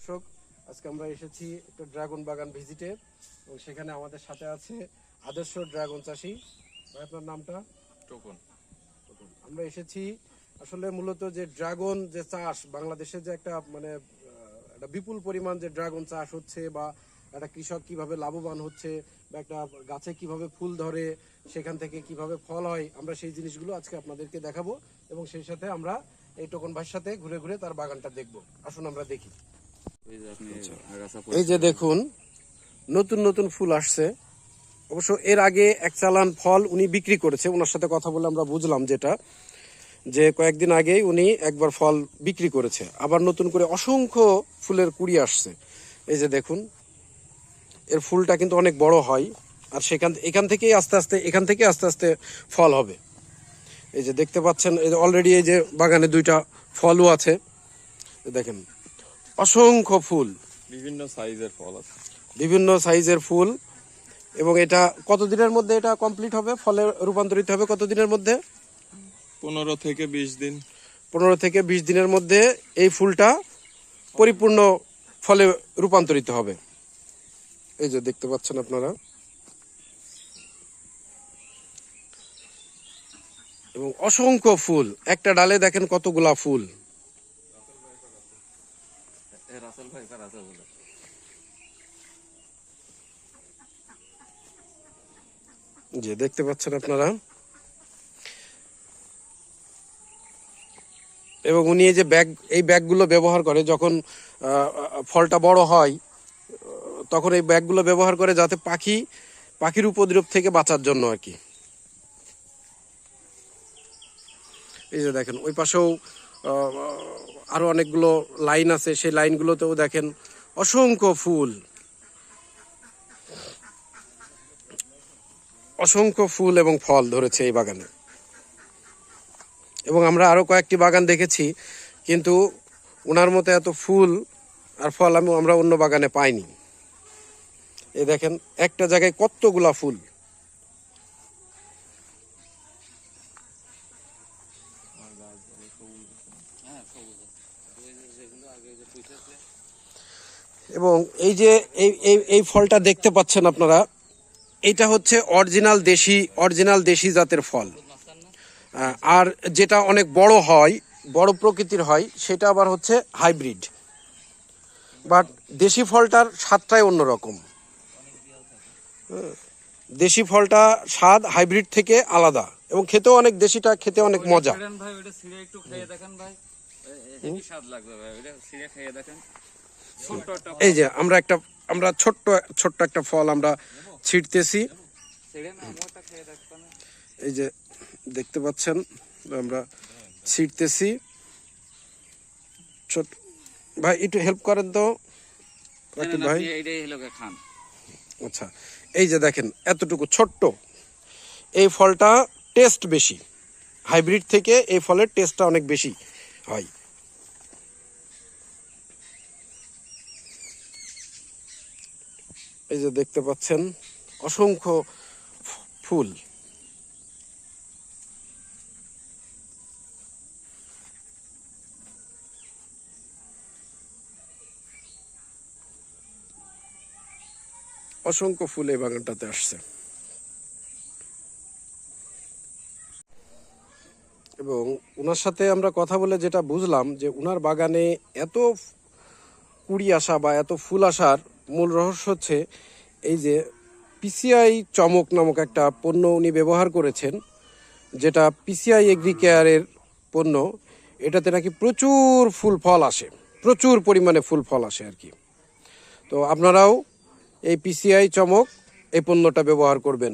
দর্শক, আজকে আমরা এসেছি একটা ড্রাগন বাগান ভিজিটে এবং সেখানে আমাদের সাথে আছে আদর্শ ড্রাগন চাষি। ভাই, আপনার নামটা? টোকন। আমরা এসেছি আসলে মূলত যে ড্রাগন যে চাষ বাংলাদেশে যে একটা একটা বিপুল পরিমাণ যে ড্রাগন চাষ হচ্ছে বা একটা কৃষক কিভাবে লাভবান হচ্ছে বা একটা গাছে কিভাবে ফুল ধরে সেখান থেকে কিভাবে ফল হয়, আমরা সেই জিনিসগুলো আজকে আপনাদেরকে দেখাবো এবং সেই সাথে আমরা এই টোকন ভাইয়ের সাথে ঘুরে ঘুরে তার বাগানটা দেখবো। আসুন আমরা দেখি। এই যে দেখুন, নতুন নতুন ফুল আসছে। অবশ্য এর আগে এক চালান ফল উনি বিক্রি করেছে। ওনার সাথে কথা বলে আমরা বুঝলাম যে কয়েকদিন আগেই উনি একবার ফল বিক্রি করেছে, আবার নতুন করে অসংখ্য ফুলের কুড়ি আসছে। এই যে দেখুন, এর ফুলটা কিন্তু অনেক বড় হয় আর এখান থেকেই আস্তে আস্তে ফল হবে। এই যে দেখতে পাচ্ছেন, এই যে অলরেডি এই যে বাগানে দুইটা ফলও আছে। দেখেন, অসংখ্য ফুল, বিভিন্ন সাইজের ফল আছে, বিভিন্ন সাইজের ফুল। এবং এটা কতদিনের মধ্যে এটা কমপ্লিট হবে, ফলে রূপান্তরিত হবে কতদিনের মধ্যে? 15 থেকে 20 দিন। 15 থেকে 20 দিনের মধ্যে এই ফুলটা পরিপূর্ণ ফলে রূপান্তরিত হবে। এই যে দেখতে পাচ্ছেন আপনারা, এবং অসংখ্য ফুল। একটা ডালে দেখেন কতগুলা ফুল। যে দেখতে পাচ্ছেন আপনারা, এবং উনি এই ব্যাগগুলো ব্যবহার করে যখন ফলটা বড় হয়, তখন এই ব্যাগগুলো ব্যবহার করে যাতে পাখির উপদ্রব থেকে বাঁচার জন্য আর কি। এই যে দেখেন, ওই পাশেও আরো অনেকগুলো লাইন আছে, সেই লাইনগুলোতেও দেখেন অসংখ্য ফুল, অসংখ্য ফুল এবং ফল ধরেছে এই বাগানে। এবং আমরা আরো কয়েকটি বাগান দেখেছি, কিন্তু ওনার মতো এত ফুল আর ফল আমরা অন্য বাগানে পাইনি। এই দেখেন, একটা জায়গায় কতগুলা ফুল। এবং এই যে এই ফলটা দেখতে পাচ্ছেন আপনারা, এটা হচ্ছে অরিজিনাল দেশি জাতের ফল। আর যেটা অনেক বড় হয়, বড় প্রকৃতির হয়, সেটা আবার হচ্ছে হাইব্রিড। বাট দেশি ফলটার স্বাদটাই অন্যরকম। দেশি ফলটা স্বাদ হাইব্রিড থেকে আলাদা, এবং খেতেও অনেক, দেশিটা খেতে অনেক মজা। এই যে আমরা ছোট্ট একটা ফল আমরা ছিটতেছি। এই যে দেখতে পাচ্ছেন, আমরা ছিটতেছি। ছোট ভাই, একটু হেল্প করেন তো রাকিব ভাই। আচ্ছা, এই যে দেখেন, এতটুকু ছোট্ট, এই ফলটা টেস্ট বেশি। হাইব্রিড থেকে এই ফলের টেস্টটা অনেক বেশি হয়। এই যে দেখতে পাচ্ছেন, অসংখ্য ফুল। অসংখ্য ফুল এই বাগানটাতে আসছে। এবং ওনার সাথে আমরা কথা বলে যেটা বুঝলাম, যে ওনার বাগানে এত কুড়ি আসা বা এত ফুল আসার মূল রহস্য হচ্ছে এই যে পিসিআই চমক নামক একটা পণ্য উনি ব্যবহার করেছেন, যেটা পিসিআই এগ্রি কেয়ারের পণ্য। এটাতে নাকি প্রচুর ফুল ফল আসে, প্রচুর পরিমাণে ফুল ফল আসে আর কি। তো আপনারাও এই পিসিআই চমক এই পণ্যটা ব্যবহার করবেন।